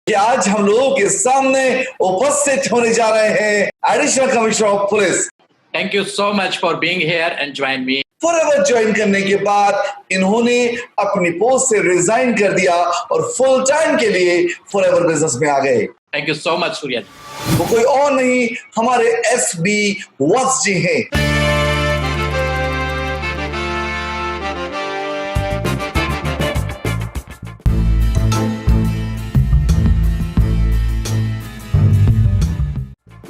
कि आज हम लोगों के सामने उपस्थित होने जा रहे हैं additional commissioner of police. Thank you so much for being here and join me. Forever join करने के बाद इन्होंने अपनी पोस्ट से रिजाइन कर दिया और फुल टाइम के लिए फॉरएवर बिजनेस में आ गए। Thank you so much, Surya. वो कोई और नहीं, हमारे SB वत्स जी हैं।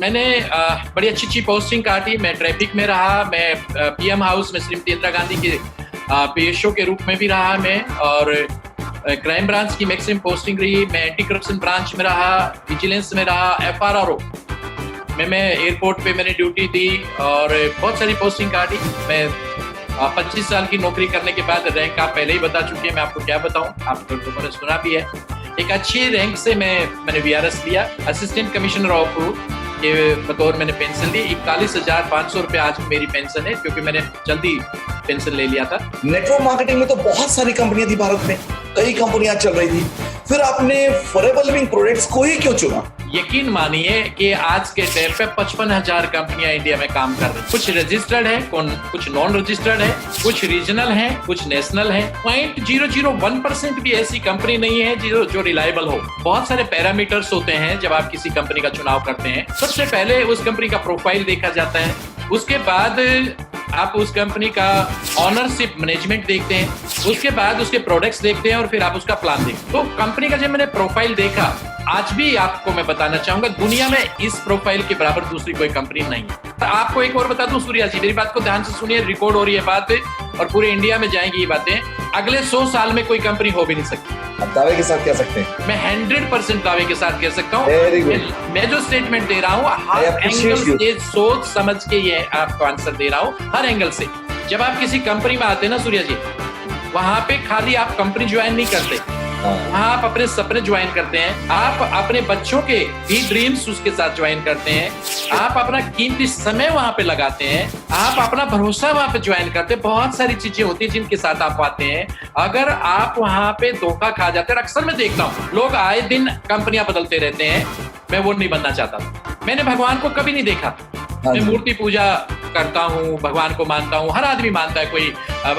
मैंने बड़ी अच्छी पोस्टिंग काटी। मैं ट्रैफिक में रहा, मैं PM हाउस में श्रीमती इंदिरा गांधी के PSO के रूप में भी रहा मैं, और क्राइम ब्रांच की मैक्सिमम पोस्टिंग रही। मैं एंटी करप्शन ब्रांच में रहा, विजिलेंस में रहा, FRRO में मैं एयरपोर्ट पे मैंने ड्यूटी दी और बहुत सारी पोस्टिंग काटी। मैं 25 साल की नौकरी करने के बाद रैंक आप पहले ही बता चुके हैं, मैं आपको क्या बताऊं, आप लोगों ने सुना भी है। एक अच्छी रैंक से मैंने VRS लिया, असिस्टेंट कमिश्नर ऑफ के बतौर मैंने पेंशन ली। 41,500 रुपये आज मेरी पेंशन है, क्योंकि मैंने जल्दी पेंशन ले लिया था। नेटवर्क मार्केटिंग में तो बहुत सारी कंपनियां थी भारत में, कई कंपनियां चल रही थी, फिर आपने फॉरएवर लिविंग प्रोडक्ट्स को ही क्यों चुना? यकीन मानिए कि आज के टाइम पे 55,000 कंपनियां इंडिया में काम कर रही हैं। कुछ रजिस्टर्ड है, कुछ नॉन रजिस्टर्ड है, कुछ रीजनल है, कुछ नेशनल है। 0.001% भी ऐसी कंपनी नहीं है जो रिलायबल हो। बहुत सारे पैरामीटर्स होते हैं जब आप किसी कंपनी का चुनाव करते हैं। सबसे पहले उस कंपनी का प्रोफाइल देखा जाता है, उसके बाद आप उस कंपनी का ऑनरशिप मैनेजमेंट देखते हैं, उसके बाद उसके प्रोडक्ट्स देखते हैं और फिर आप उसका प्लान देखते हैं। तो कंपनी का जब मैंने प्रोफाइल देखा, आज भी आपको मैं बताना चाहूंगा, दुनिया में इस प्रोफाइल के बराबर दूसरी कोई कंपनी नहीं है। तो आपको एक और बता दूं सूर्या जी, मेरी बात को ध्यान से सुनिए, रिकॉर्ड हो रही है बात और पूरे इंडिया में जाएंगी ये बातें। अगले 100 साल में कोई कंपनी हो भी नहीं सकती। आप दावे के साथ कह सकते हैं? मैं 100% दावे के साथ कह सकता हूँ। मैं जो स्टेटमेंट दे रहा हूँ हर एंगल से सोच समझ के ये आपको आंसर दे रहा हूँ, हर एंगल से। जब आप किसी कंपनी में आते हैं ना सूर्या जी, वहां पे खाली आप कंपनी ज्वाइन नहीं करते, वहां आप अपने सपने ज्वाइन करते हैं, आप अपने बच्चों के भी ड्रीम्स उसके साथ ज्वाइन करते हैं, आप अपना कीमती समय वहां पे लगाते हैं, आप अपना भरोसा वहां पे ज्वाइन करते हैं। बहुत सारी चीजें होती है जिनके साथ आप आते हैं। अगर आप वहां पे धोखा खा जाते हैं, अक्सर मैं देखता हूँ लोग आए दिन कंपनियां बदलते रहते हैं, मैं वो नहीं बनना चाहता। मैंने भगवान को कभी नहीं देखा, मैं मूर्ति पूजा करता हूँ, भगवान को मानता हूँ, हर आदमी मानता है, कोई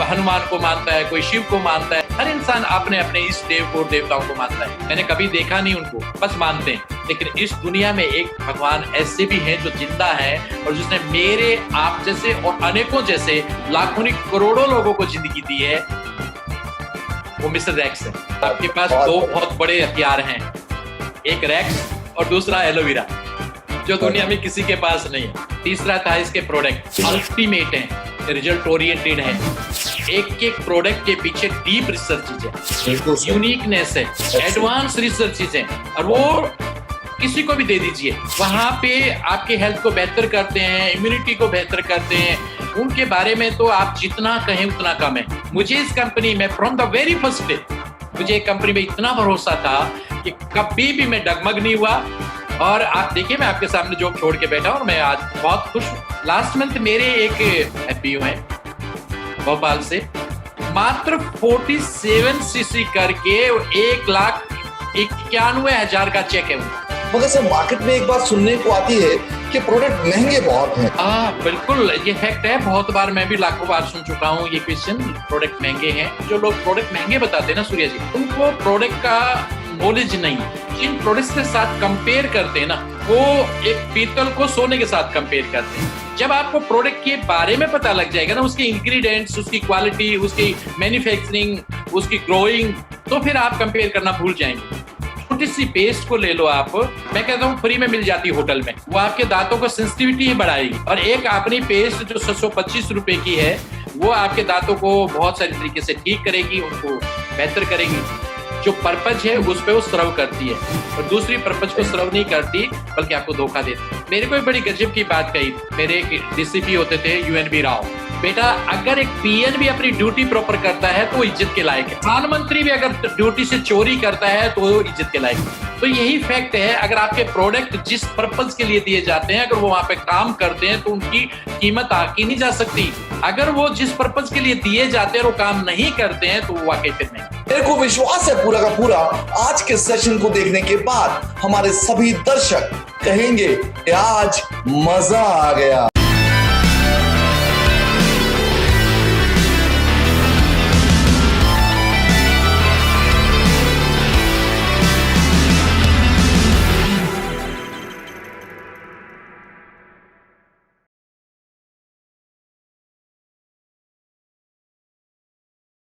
हनुमान को मानता है, कोई शिव को मानता है, हर इंसान अपने अपने इष्ट देव को देवताओं को मानता है। मैंने कभी देखा नहीं उनको, बस मानते हैं। लेकिन इस दुनिया में एक भगवान ऐसे भी हैं जो जिंदा है और जिसने मेरे आप जैसे और अनेकों जैसे लाखों नहीं करोड़ों लोगों को जिंदगी दी है, वो मिस्टर रैक्स है। आपके पास दो बहुत बड़े हथियार हैं, एक रैक्स और दूसरा एलोवेरा, जो दुनिया में किसी के पास नहीं है। तीसरा था इसके प्रोडक्ट अल्टीमेट है, रिजल्ट ओरिएंटेड है, एक एक प्रोडक्ट के पीछे डीप रिसर्च है, यूनिकनेस है, एडवांस रिसर्च है, और वो किसी को भी दे दीजिए। वहां पे आपके हेल्थ को बेहतर करते हैं, इम्यूनिटी को बेहतर करते हैं। उनके बारे में तो आप जितना कहें उतना कम है। मुझे इस कंपनी में from the very first day मुझे एक कंपनी में इतना भरोसा था कि कभी भी मैं डगमग नहीं हुआ। और आप देखिए, मैं आपके सामने जॉब छोड़ के बैठा और मैं आज बहुत खुश हूँ। लास्ट मंथ मेरे एक FPO है भोपाल से, मात्र 47 CC करके 1,91,000 का चेक है। मगर सर, मार्केट में एक बात सुनने को आती है कि प्रोडक्ट महंगे बहुत हैं। बिल्कुल, ये फैक्ट है। बहुत बार मैं भी लाखों बार सुन चुका हूँ ये क्वेश्चन, प्रोडक्ट महंगे हैं। जो लोग प्रोडक्ट महंगे बताते हैं ना सूर्या जी, उनको प्रोडक्ट का नॉलेज नहीं। जिन प्रोडक्ट्स के साथ कंपेयर करते हैं ना, वो एक पीतल को सोने के साथ कंपेयर करते हैं। जब आपको प्रोडक्ट के बारे में पता लग जाएगा ना, उसके इंग्रेडिएंट्स, उसकी क्वालिटी, उसकी मैन्युफैक्चरिंग, उसकी ग्रोइंग, तो फिर आप कंपेयर करना भूल जाएंगे। छोटी सी पेस्ट को ले लो आप, मैं कहता हूँ फ्री में मिल जाती है होटल में, वो आपके दांतों को सेंसिटिविटी बढ़ाएगी। और एक अपनी पेस्ट जो 725 रुपए की है, वो आपके दांतों को बहुत सारी तरीके से ठीक करेगी, उनको बेहतर करेगी। जो पर्पज है उस पे वो सर्व करती है, और दूसरी पर्पज को सर्व नहीं करती, बल्कि आपको धोखा देती है। मेरे को एक बड़ी गजब की बात कही, मेरे एक DCP होते थे UNB राव, बेटा अगर एक PN भी अपनी ड्यूटी प्रॉपर करता है तो वो इज्जत के लायक है, प्रधानमंत्री भी अगर ड्यूटी से चोरी करता है तो वो इज्जत के लायक है। तो यही फैक्ट है, अगर आपके प्रोडक्ट जिस पर्पज के लिए दिए जाते हैं, अगर वो वहां पे काम करते हैं तो उनकी कीमत आकी नहीं जा सकती। अगर वो जिस पर्पज के लिए दिए जाते हैं और वो काम नहीं करते हैं तो वो वाकई फिर नहीं। मेरे को विश्वास है पूरा का पूरा आज के सेशन को देखने के बाद हमारे सभी दर्शक कहेंगे आज मजा आ गया।